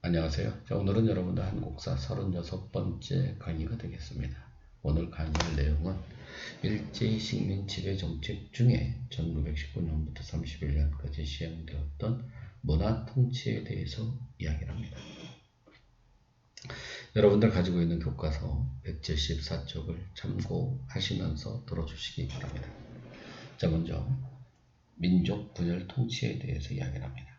안녕하세요. 자, 오늘은 여러분들 한국사 36번째 강의가 되겠습니다. 오늘 강의할 내용은 일제히 식민 지배 정책 중에 1919년부터 31년까지 시행되었던 문화 통치에 대해서 이야기를 합니다. 여러분들 가지고 있는 교과서 174쪽을 참고하시면서 들어주시기 바랍니다. 자, 먼저 민족 분열 통치에 대해서 이야기를 합니다.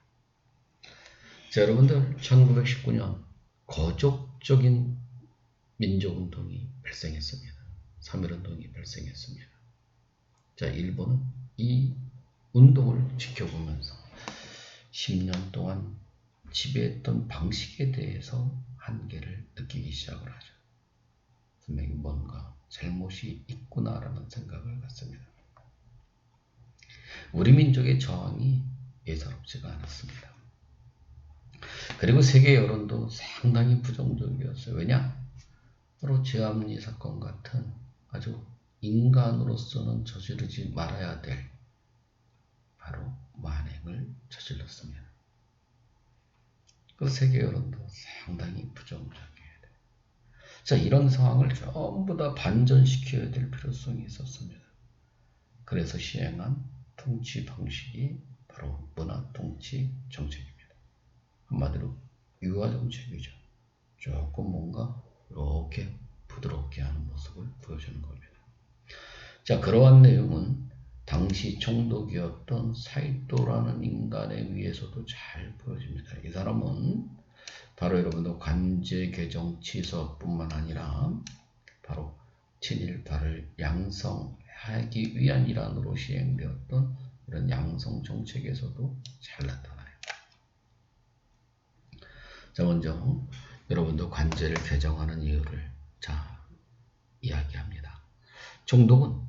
자, 여러분들 1919년 거족적인 민족운동이 발생했습니다. 3.1운동이 발생했습니다. 자, 일본은 이 운동을 지켜보면서 10년 동안 지배했던 방식에 대해서 한계를 느끼기 시작을 하죠. 분명히 뭔가 잘못이 있구나라는 생각을 갖습니다. 우리 민족의 저항이 예사롭지가 않았습니다. 그리고 세계 여론도 상당히 부정적이었어요. 왜냐? 바로 제암리 사건 같은 아주 인간으로서는 저지르지 말아야 될 바로 만행을 저질렀습니다. 그 세계 여론도 상당히 부정적이에요. 자, 이런 상황을 전부 다 반전시켜야 될 필요성이 있었습니다. 그래서 시행한 통치 방식이 바로 문화통치 정책입니다. 한마디로 유화정책이죠. 조금 뭔가 이렇게 부드럽게 하는 모습을 보여주는 겁니다. 자, 그러한 내용은 당시 총독이었던 사이토라는 인간에 의해서도 잘 보여집니다. 이 사람은 바로 여러분도 관제 개정 취소뿐만 아니라 바로 친일파를 양성하기 위한 일환으로 시행되었던 이런 양성 정책에서도 잘 나타나요. 자, 먼저 여러분도 관제를 개정하는 이유를 이야기합니다. 총독은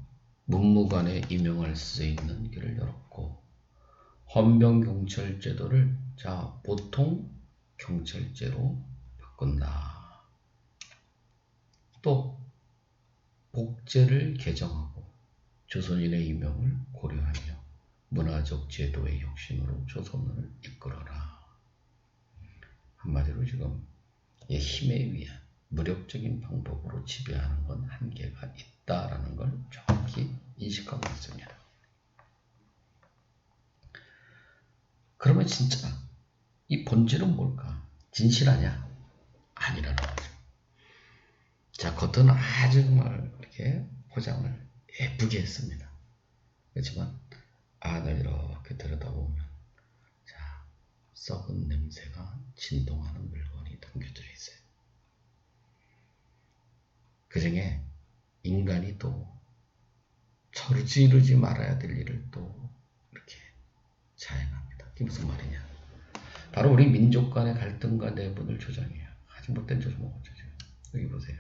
문무관에 임용할 수 있는 길을 열었고, 헌병경찰 제도를 보통 경찰제로 바꾼다. 또 복제를 개정하고 조선인의 임용을 고려하며 문화적 제도의 혁신으로 조선을 이끌어라. 한마디로 지금 힘에 의한 무력적인 방법으로 지배하는 건 한계가 있다라는 걸 정확히 인식하고 있습니다. 그러면 진짜 이 본질은 뭘까? 진실하냐? 아니라는 거죠. 자, 겉은 아주 정말 이렇게 포장을 예쁘게 했습니다. 그렇지만 안을 이렇게 들여다보면 썩은 냄새가 진동하는 물건이 담겨져 있어요. 그 중에 인간이 또 저지르지 말아야 될 일을 또 이렇게 자행합니다. 그게 무슨 말이냐? 바로 우리 민족 간의 갈등과 내분을 조장해요. 아주 못된 짓을 먹었죠. 여기 보세요.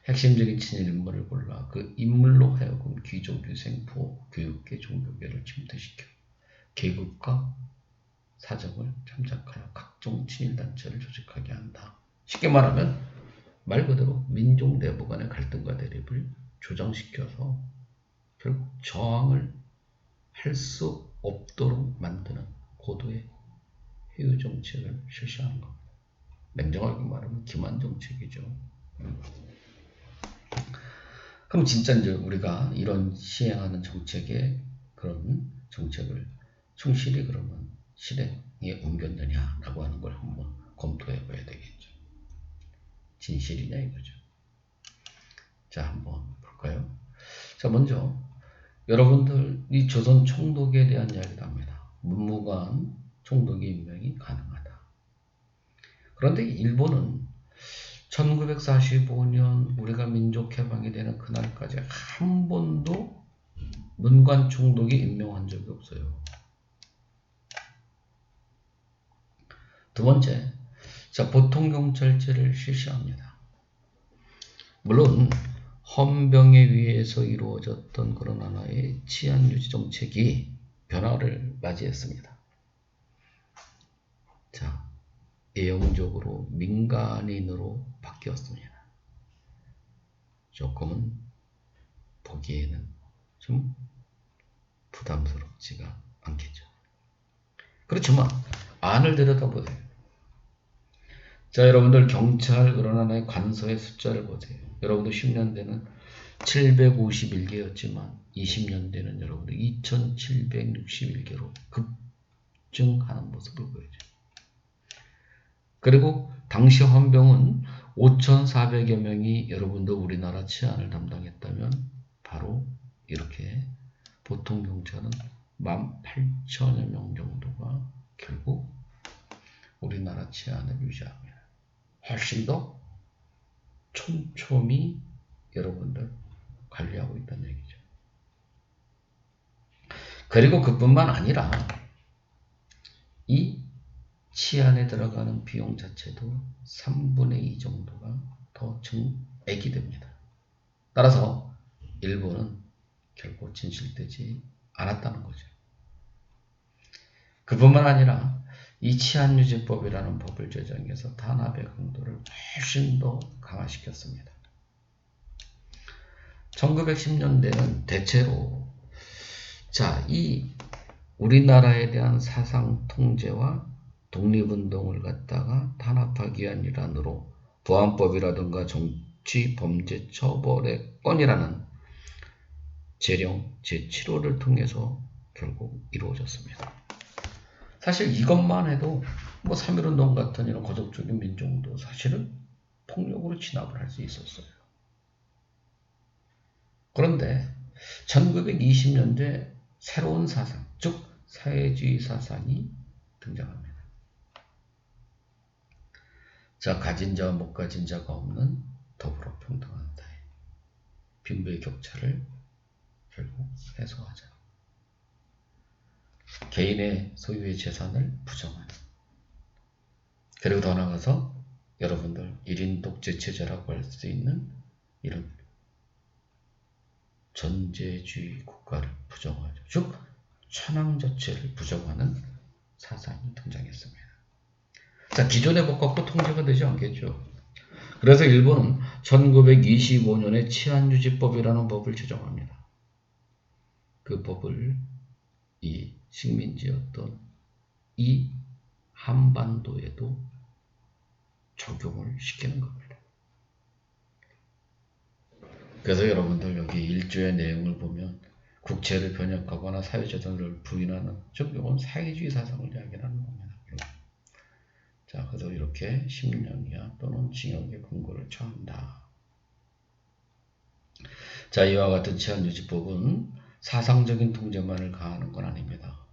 핵심적인 친일 인물을 골라 그 인물로 하여금 귀족, 유생, 부호, 교육계, 종교계를 침투시켜 계급과 사정을 참작하여 각종 친일단체를 조직하게 한다. 쉽게 말하면 말 그대로 민족 내부 간의 갈등과 대립을 조장시켜서 결국 저항을 할 수 없도록 만드는 고도의 회유 정책을 실시하는 겁니다. 냉정하게 말하면 기만 정책이죠. 그럼 진짜 이제 우리가 이런 시행하는 정책에 그런 정책을 충실히 그러면 실행에 옮겼느냐라고 하는 걸 한번 검토해 봐야 되겠죠. 진실이냐 이거죠. 자, 한번 볼까요? 자, 먼저 여러분들 이 조선 총독에 대한 이야기를 합니다. 문무관 총독의 임명이 가능하다. 그런데 일본은 1945년 우리가 민족해방이 되는 그날까지 한 번도 문관 총독이 임명한 적이 없어요. 두 번째, 보통경찰제를 실시합니다. 물론 헌병에 의해서 이루어졌던 그런 하나의 치안유지 정책이 변화를 맞이했습니다. 예형적으로 민간인으로 바뀌었습니다. 조금은 보기에는 좀 부담스럽지가 않겠죠. 그렇지만 안을 들여다보세요. 자, 여러분들 경찰 그런 하나의 관서의 숫자를 보세요. 여러분들 10년대는 751개였지만 20년대는 여러분들 2761개로 급증하는 모습을 보여줘요. 그리고 당시 헌병은 5,400여 명이 여러분들 우리나라 치안을 담당했다면 바로 이렇게 보통 경찰은 18,000여 명 정도가 결국 우리나라 치안을 유지합니다. 훨씬 더 촘촘히 여러분들 관리하고 있다는 얘기죠. 그리고 그뿐만 아니라 이 치안에 들어가는 비용 자체도 3분의 2 정도가 더 증액이 됩니다. 따라서 일본은 결국 진실되지 않았다는 거죠. 그뿐만 아니라 이 치안유지법이라는 법을 제정해서 탄압의 강도를 훨씬 더 강화시켰습니다. 1910년대는 대체로 이 우리나라에 대한 사상 통제와 독립운동을 갖다가 탄압하기 위한 일환으로 보안법이라든가 정치범죄처벌의 건이라는 재령 제7호를 통해서 결국 이루어졌습니다. 사실 이것만 해도 3.1운동 같은 이런 거적적인 민중도 사실은 폭력으로 진압을 할 수 있었어요. 그런데 1920년대 새로운 사상, 즉 사회주의 사상이 등장합니다. 자, 가진 자와 못 가진 자가 없는 더불어 평등한 사회, 빈부의 격차를 결국 해소하자. 개인의 소유의 재산을 부정하는. 그리고 더 나아가서 여러분들 1인 독재 체제라고 할 수 있는 이런 전제주의 국가를 부정하죠. 즉 천황자체를 부정하는 사상이 등장했습니다. 자, 기존의 법 갖고 통제가 되지 않겠죠. 그래서 일본은 1925년에 치안유지법이라는 법을 제정합니다. 그 법을 이 식민지였던 이 한반도에도 적용을 시키는 겁니다. 그래서 여러분들 여기 1조의 내용을 보면 국채를 변역하거나 사유재산을 부인하는, 즉 이건 사회주의 사상을 이야기하는 겁니다. 자, 그래서 이렇게 10년 이하 또는 징역의 권고를 처한다. 자, 이와 같은 치안유지법은 사상적인 통제만을 가하는 건 아닙니다.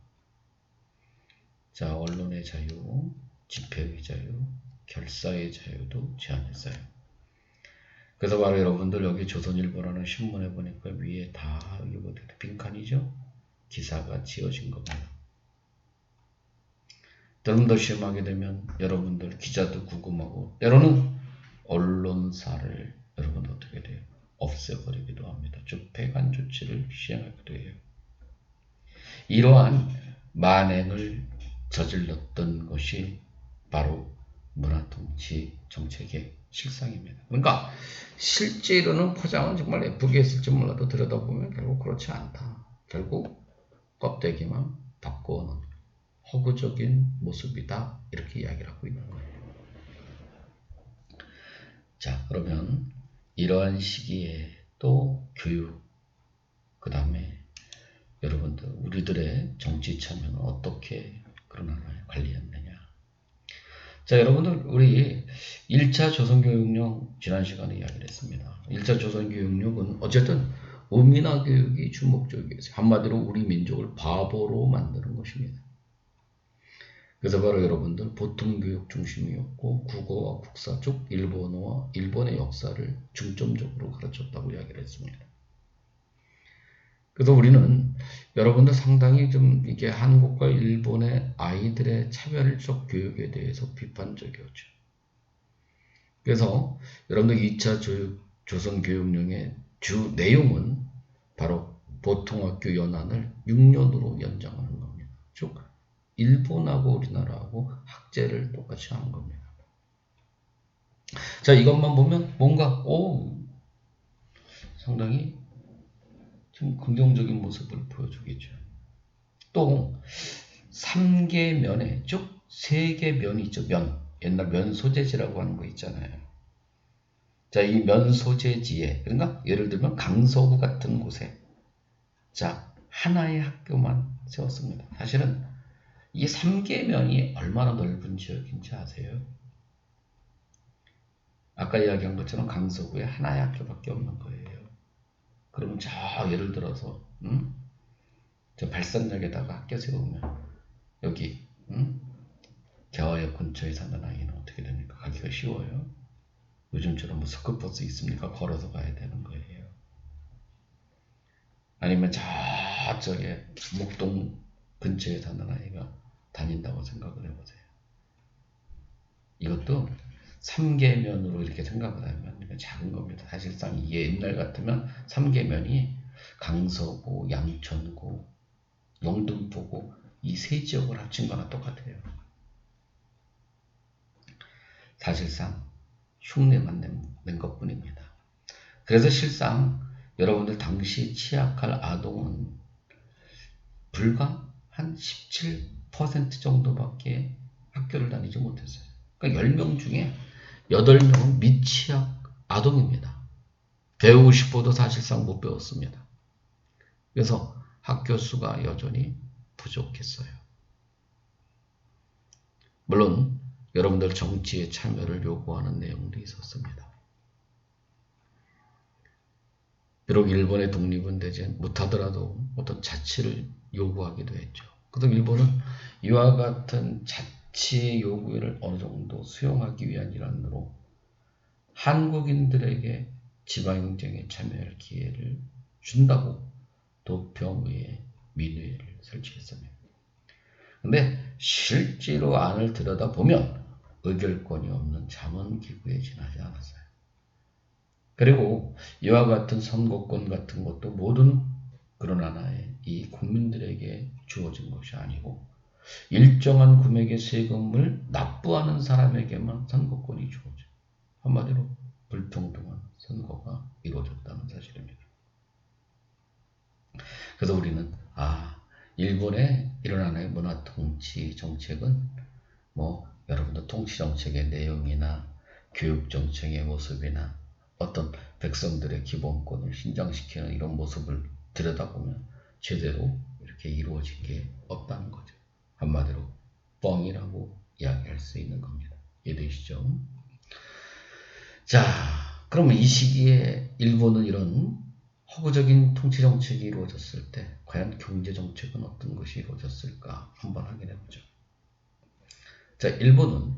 자, 언론의 자유, 집회의 자유, 결사의 자유도 제한했어요. 그래서 바로 여러분들 여기 조선일보라는 신문에 보니까 위에 다 이거 빈칸이죠? 기사가 지어진 겁니다. 좀 더 심하게 되면 여러분들 기자도 궁금하고 때로는 언론사를 여러분 어떻게 돼요? 없애버리기도 합니다. 즉 폐간 조치를 시행하기도 해요. 이러한 만행을 저질렀던 것이 바로 문화통치 정책의 실상입니다. 그러니까 실제로는 포장은 정말 예쁘게 했을지 몰라도 들여다보면 결국 그렇지 않다. 결국 껍데기만 바꿔놓은 허구적인 모습이다. 이렇게 이야기를 하고 있는 거예요. 자, 그러면 이러한 시기에 또 교육, 그 다음에 여러분들 우리들의 정치 참여는 어떻게 그런 하나를 관리했느냐. 자, 여러분들 우리 1차 조선교육령 지난 시간에 이야기를 했습니다. 1차 조선교육령은 어쨌든 의민화 교육이 주목적이었어요. 한마디로 우리 민족을 바보로 만드는 것입니다. 그래서 바로 여러분들 보통교육 중심이었고 국어와 국사 쪽 일본어와 일본의 역사를 중점적으로 가르쳤다고 이야기를 했습니다. 그래서 우리는 여러분들 상당히 좀 이게 한국과 일본의 아이들의 차별적 교육에 대해서 비판적이었죠. 그래서 여러분들 2차 조선교육령의 주 내용은 바로 보통학교 연한을 6년으로 연장하는 겁니다. 즉 일본하고 우리나라하고 학제를 똑같이 하는 겁니다. 자, 이것만 보면 뭔가 상당히 좀 긍정적인 모습을 보여주겠죠. 또 3개 면에, 즉 3개 면이 있죠. 면. 옛날 면소재지라고 하는 거 있잖아요. 자, 이 면소재지에, 그러니까 예를 들면 강서구 같은 곳에 자, 하나의 학교만 세웠습니다. 사실은 이 3계면이 얼마나 넓은 지역인지 아세요? 아까 이야기한 것처럼 강서구에 하나의 학교밖에 없는 거예요. 그러면 저 예를 들어서 저 발산역에다가 학교 세우면 여기 개화역 근처에 사는 아이는 어떻게 됩니까? 가기가 쉬워요? 요즘처럼 뭐 스쿨버스 있습니까? 걸어서 가야 되는 거예요. 아니면 저쪽에 목동 근처에 사는 아이가 다닌다고 생각을 해보세요. 이것도 3계면으로 이렇게 생각을 하면 작은 겁니다. 사실상 이게 옛날 같으면 3계면이 강서구, 양천구, 영등포구 이 세 지역을 합친 거나 똑같아요. 사실상 흉내만 낸 것뿐입니다. 그래서 실상 여러분들 당시 취약할 아동은 불과 한 17% 정도밖에 학교를 다니지 못했어요. 그러니까 10명 중에 8명은 미취학 아동입니다. 배우고 싶어도 사실상 못 배웠습니다. 그래서 학교 수가 여전히 부족했어요. 물론 여러분들 정치에 참여를 요구하는 내용도 있었습니다. 비록 일본의 독립은 되지 못하더라도 어떤 자치를 요구하기도 했죠. 그래서 일본은 이와 같은 자치의 요구를 어느 정도 수용하기 위한 일환으로 한국인들에게 지방행정에 참여할 기회를 준다고 도평의회 민의회를 설치했습니다. 근데 실제로 안을 들여다보면 의결권이 없는 자문기구에 지나지 않았어요. 그리고 이와 같은 선거권 같은 것도 모든 그런 하나의 이 국민들에게 주어진 것이 아니고 일정한 금액의 세금을 납부하는 사람에게만 선거권이 주어져요. 한마디로 불평등한 선거가 이루어졌다는 사실입니다. 그래서 우리는 일본의 이런 하나의 문화 통치 정책은 여러분들 통치 정책의 내용이나 교육 정책의 모습이나 어떤 백성들의 기본권을 신장시키는 이런 모습을 들여다보면 제대로 이렇게 이루어진 게 없다는 거죠. 한마디로 뻥이라고 이야기할 수 있는 겁니다. 이해되시죠? 자, 그러면 이 시기에 일본은 이런 허구적인 통치 정책이 이루어졌을 때 과연 경제 정책은 어떤 것이 이루어졌을까 한번 확인해 보죠. 자, 일본은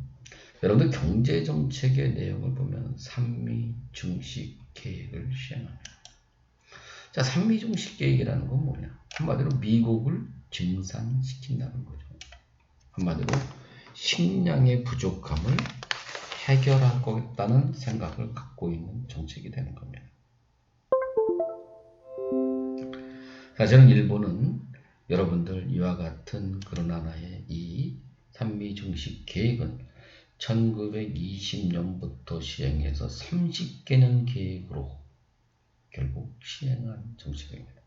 여러분들 경제 정책의 내용을 보면 삼미 중식 계획을 시행합니다. 자, 삼미 중식 계획이라는 건 뭐냐? 한마디로 미국을 증산시킨다는 거죠. 한마디로 식량의 부족함을 해결하겠다는 생각을 갖고 있는 정책이 되는 겁니다. 사실은 일본은 여러분들 이와 같은 그런 하나의 이 삼미 중식 계획은 1920년부터 시행해서 30개년 계획으로 결국 시행한 정책입니다.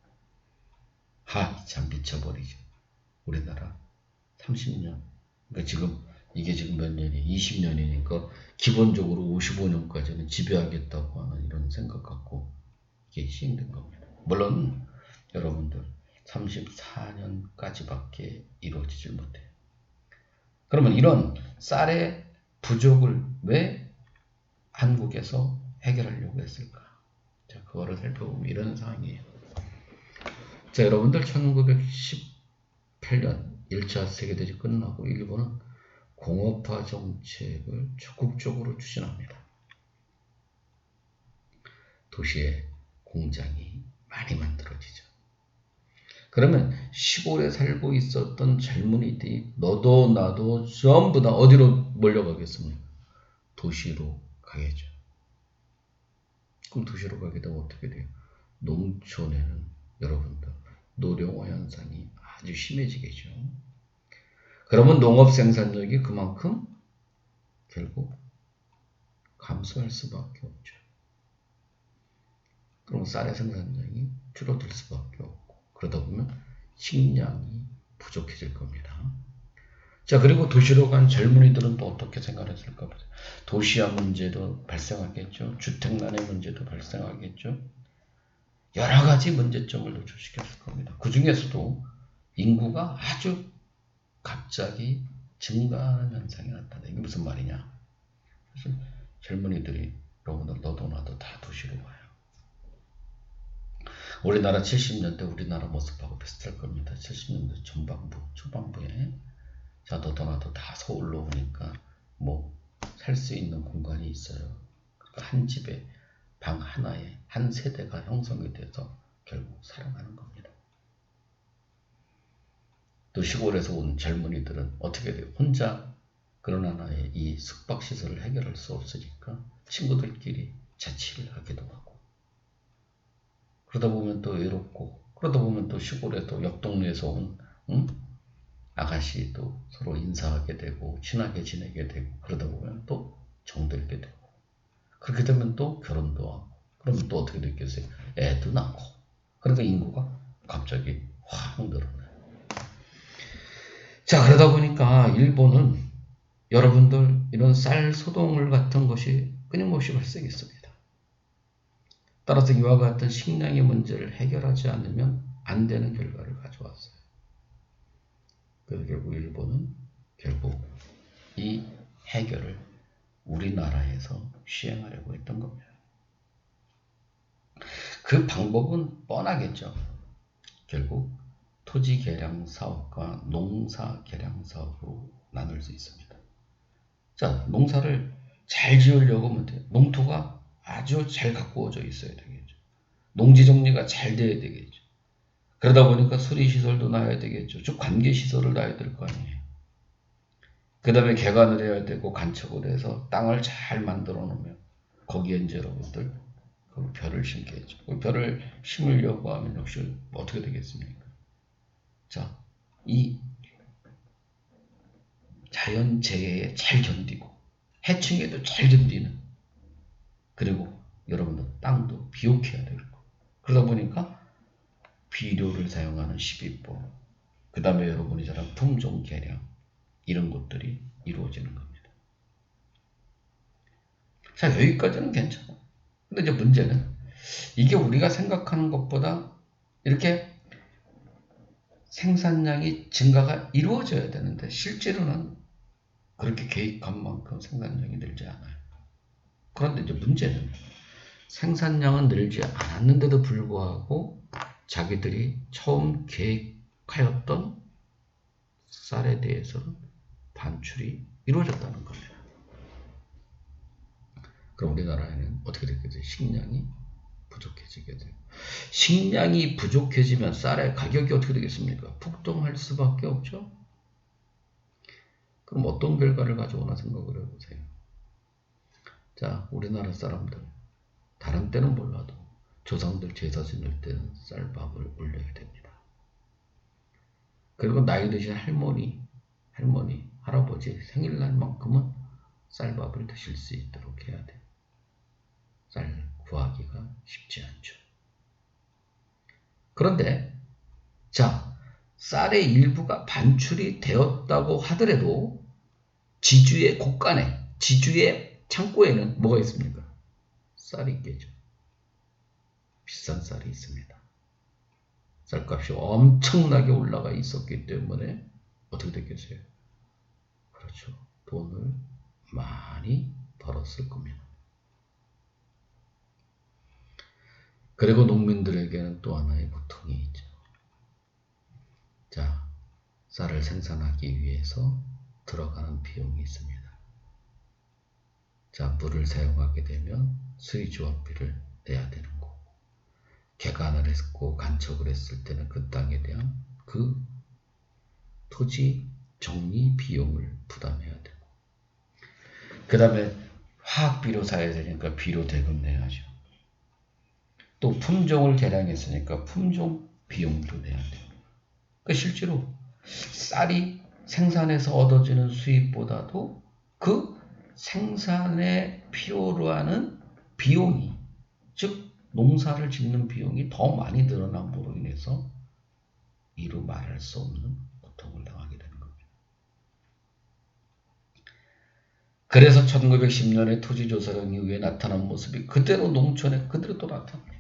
참 미쳐버리죠. 우리나라 30년. 그러니까 이게 지금 몇 년이 20년이니까 기본적으로 55년까지는 지배하겠다고 하는 이런 생각 갖고 이게 시행된 겁니다. 물론 여러분들 34년까지밖에 이루어지질 못해요. 그러면 이런 쌀의 부족을 왜 한국에서 해결하려고 했을까? 자, 그거를 살펴보면 이런 상황이에요. 자, 여러분들 1918년 1차 세계대전이 끝나고 일본은 공업화 정책을 적극적으로 추진합니다. 도시에 공장이 많이 만들어지죠. 그러면 시골에 살고 있었던 젊은이들이 너도 나도 전부 다 어디로 몰려가겠습니까? 도시로 가겠죠. 그럼 도시로 가게 되면 어떻게 돼요? 농촌에는 여러분들 노령화 현상이 아주 심해지겠죠. 그러면 농업 생산력이 그만큼 결국 감소할 수밖에 없죠. 그럼 쌀의 생산량이 줄어들 수밖에 없고 그러다 보면 식량이 부족해질 겁니다. 자, 그리고 도시로 간 젊은이들은 또 어떻게 생각했을까 보세요. 도시화 문제도 발생하겠죠. 주택난의 문제도 발생하겠죠. 여러 가지 문제점을 노출시켰을 겁니다. 그 중에서도 인구가 아주 갑자기 증가하는 현상이 나타나. 이게 무슨 말이냐? 사실 젊은이들이 여러분들 너도 나도 다 도시로 와요. 우리나라 70년대 우리나라 모습하고 비슷할 겁니다. 70년대 전반부, 초반부에 자, 너도 나도 다 서울로 오니까 뭐 살 수 있는 공간이 있어요. 그러니까 한 집에 방 하나에 한 세대가 형성이 돼서 결국 살아가는 겁니다. 또 시골에서 온 젊은이들은 어떻게 돼요? 혼자 그런 하나의 이 숙박시설을 해결할 수 없으니까 친구들끼리 자취를 하기도 하고, 그러다 보면 또 외롭고, 그러다 보면 또 시골에 또 옆 동네에서 온 아가씨도 서로 인사하게 되고 친하게 지내게 되고, 그러다 보면 또 정들게 되고, 그렇게 되면 또 결혼도 하고, 그러면 또 어떻게 됐겠어요? 애도 낳고. 그러니까 인구가 갑자기 확 늘어나요. 자, 그러다 보니까 일본은 여러분들 이런 쌀 소동물 같은 것이 끊임없이 발생했습니다. 따라서 이와 같은 식량의 문제를 해결하지 않으면 안 되는 결과를 가져왔어요. 그래서 결국 일본은 결국 이 해결을 우리나라에서 시행하려고 했던 겁니다. 그 방법은 뻔하겠죠. 결국 토지 개량 사업과 농사 개량 사업으로 나눌 수 있습니다. 자, 농사를 잘 지으려고 하면 돼요. 농토가 아주 잘 가꾸어져 있어야 되겠죠. 농지 정리가 잘 돼야 되겠죠. 그러다 보니까 수리시설도 놔야 되겠죠. 즉 관계시설을 놔야 될 거 아니에요. 그 다음에 개간을 해야 되고 간척을 해서 땅을 잘 만들어 놓으면 거기에 이제 여러분들 그 벼를 심겠죠. 그 벼를 심으려고 하면 역시 어떻게 되겠습니까? 자, 이 자연재해에 잘 견디고 해충에도 잘 견디는, 그리고 여러분들 땅도 비옥해야 되고, 그러다 보니까 비료를 사용하는 시비법, 그 다음에 여러분이 잘한 품종 개량, 이런 것들이 이루어지는 겁니다. 자, 여기까지는 괜찮아. 근데 이제 문제는 이게 우리가 생각하는 것보다 이렇게 생산량이 증가가 이루어져야 되는데 실제로는 그렇게 계획한 만큼 생산량이 늘지 않아요. 그런데 이제 문제는 생산량은 늘지 않았는데도 불구하고 자기들이 처음 계획하였던 쌀에 대해서는 반출이 이루어졌다는 겁니다. 그럼 우리나라에는 어떻게 됐겠어요? 식량이 부족해지게 돼요. 식량이 부족해지면 쌀의 가격이 어떻게 되겠습니까? 폭등할 수밖에 없죠. 그럼 어떤 결과를 가져오나 생각을 해보세요. 자, 우리나라 사람들 다른 때는 몰라도 조상들 제사 지낼 때는 쌀밥을 올려야 됩니다. 그리고 나이 드신 할머니, 할아버지 생일날만큼은 쌀밥을 드실 수 있도록 해야 돼요. 쌀 구하기가 쉽지 않죠. 그런데 자, 쌀의 일부가 반출이 되었다고 하더라도 지주의 곳간에, 지주의 창고에는 뭐가 있습니까? 쌀이 있겠죠. 비싼 쌀이 있습니다. 쌀값이 엄청나게 올라가 있었기 때문에 어떻게 됐겠어요? 그렇죠. 돈을 많이 벌었을 겁니다. 그리고 농민들에게는 또 하나의 고통이 있죠. 자, 쌀을 생산하기 위해서 들어가는 비용이 있습니다. 자, 물을 사용하게 되면 수리조합비를 내야 되는 거고, 개간을 했고 간척을 했을 때는 그 땅에 대한 그 토지 정리 비용을 부담해야 되고, 그 다음에 화학비료 사야 되니까 비료 대금 내야죠. 또 품종을 개량했으니까 품종 비용도 내야 돼요. 그러니까 실제로 쌀이 생산해서 얻어지는 수입보다도 그 생산에 필요로 하는 비용이, 즉 농사를 짓는 비용이 더 많이 늘어남으로 인해서 이루 말할 수 없는 고통을 당하게 되는 겁니다. 그래서 1910년에 토지조사령 이후에 나타난 모습이 그대로 농촌에 그대로 또 나타납니다.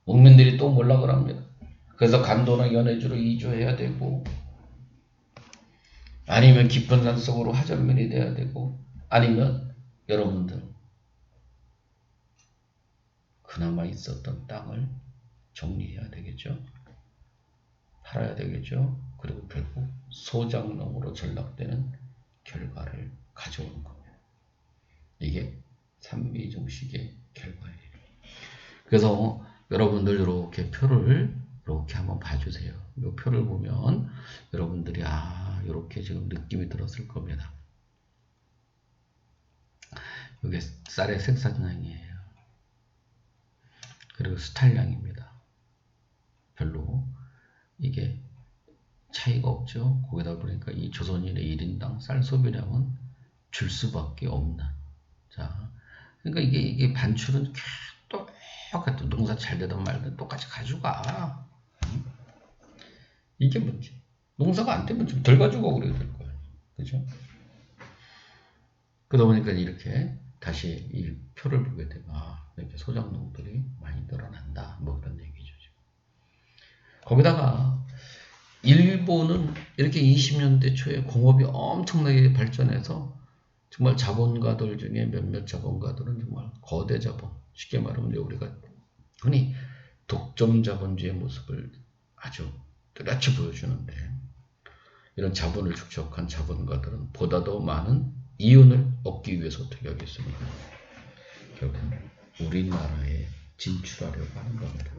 농민들이 또 몰락을 합니다. 그래서 간도나 연해주로 이주해야 되고, 아니면 깊은 산속으로 하전민이 돼야 되고, 아니면 여러분들 그나마 있었던 땅을 정리해야 되겠죠. 팔아야 되겠죠. 그리고 결국 소장농으로 전락되는 결과를 가져오는 겁니다. 이게 산미중식의 결과예요. 그래서 여러분들 이렇게 표를 이렇게 한번 봐주세요. 이 표를 보면 여러분들이 이렇게 지금 느낌이 들었을 겁니다. 이게 쌀의 생산량이에요. 그리고 수탈량입니다. 별로 이게 차이가 없죠. 거기다 보니까 이 조선인의 1인당 쌀 소비량은 줄 수밖에 없는. 자, 그러니까 이게 반출은 똑같아. 농사 잘 되든 말든 똑같이 가져가. 이게 문제. 농사가 안 되면 좀 덜 가지고 그래야 될 거예요. 그죠? 그러다 보니까 이렇게 다시 이 표를 보게 되면 이렇게 소작농들이 많이 늘어난다. 뭐 그런 얘기죠. 거기다가 일본은 이렇게 20년대 초에 공업이 엄청나게 발전해서 정말 자본가들 중에 몇몇 자본가들은 정말 거대 자본, 쉽게 말하면 우리가 흔히 독점 자본주의 모습을 아주 뚜렷이 보여주는데, 이런 자본을 축적한 자본가들은 보다 더 많은 이윤을 얻기 위해서 어떻게 하겠습니까? 결국 우리나라에 진출하려고 하는 겁니다.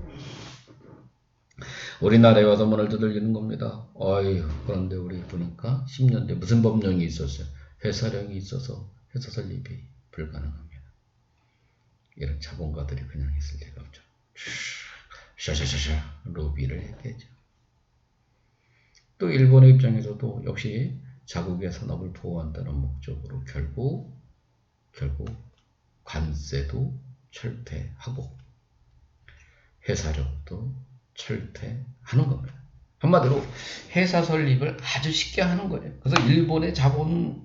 우리나라에 와서 문을 두들기는 겁니다. 그런데 우리 보니까 10년대 무슨 법령이 있었어요? 회사령이 있어서 회사 설립이 불가능합니다. 이런 자본가들이 그냥 있을 리가 없죠. 샤샤샤샤 로비를 했겠죠. 또 일본의 입장에서도 역시 자국의 산업을 보호한다는 목적으로 결국 관세도 철폐하고 회사력도 철폐하는 겁니다. 한마디로 회사 설립을 아주 쉽게 하는 거예요. 그래서 일본의 자본이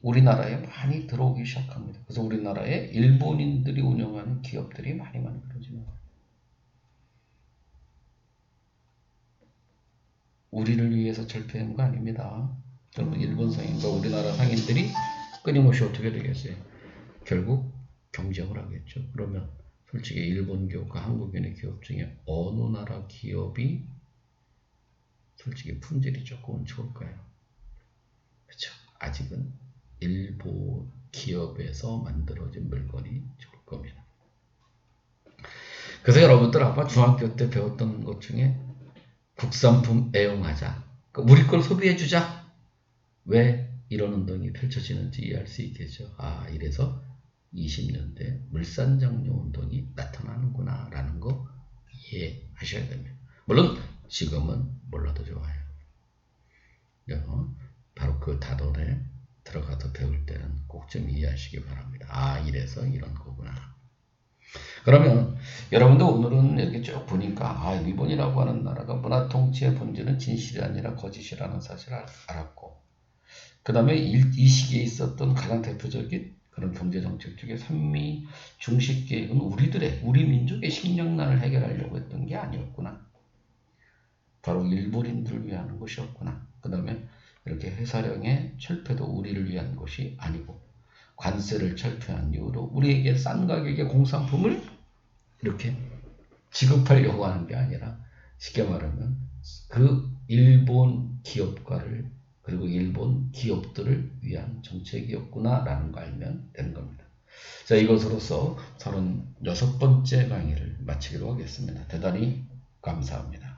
우리나라에 많이 들어오기 시작합니다. 그래서 우리나라에 일본인들이 운영하는 기업들이 많이 만들어지는 거예요. 우리를 위해서 철폐한 거 아닙니다. 그러면 일본 상인과 우리나라 상인들이 끊임없이 어떻게 되겠어요? 결국 경쟁을 하겠죠. 그러면 솔직히 일본 기업과 한국인의 기업 중에 어느 나라 기업이 솔직히 품질이 조금은 좋을까요? 그렇죠. 아직은 일본 기업에서 만들어진 물건이 좋을 겁니다. 그래서 여러분들 아마 중학교 때 배웠던 것 중에 국산품 애용하자. 우리 걸 소비해주자. 왜 이런 운동이 펼쳐지는지 이해할 수 있겠죠. 이래서 20년대 물산장려 운동이 나타나는구나 라는 거 이해하셔야 됩니다. 물론 지금은 몰라도 좋아요. 바로 그 단원에 들어가서 배울 때는 꼭 좀 이해하시기 바랍니다. 이래서 이런 거구나. 그러면 여러분들 오늘은 이렇게 쭉 보니까 일본이라고 하는 나라가 문화 통치의 본질은 진실이 아니라 거짓이라는 사실을 알았고, 그 다음에 이 시기에 있었던 가장 대표적인 그런 경제정책 중에 산미 중식 계획은 우리 민족의 식량난을 해결하려고 했던 게 아니었구나. 바로 일본인들을 위한 것이었구나. 그 다음에 이렇게 회사령의 철폐도 우리를 위한 것이 아니고 관세를 철폐한 이후로 우리에게 싼 가격의 공산품을 이렇게 지급하려고 하는 게 아니라 쉽게 말하면 그 일본 기업가를 그리고 일본 기업들을 위한 정책이었구나 라는 거 알면 되는 겁니다. 자, 이것으로서 36번째 강의를 마치기로 하겠습니다. 대단히 감사합니다.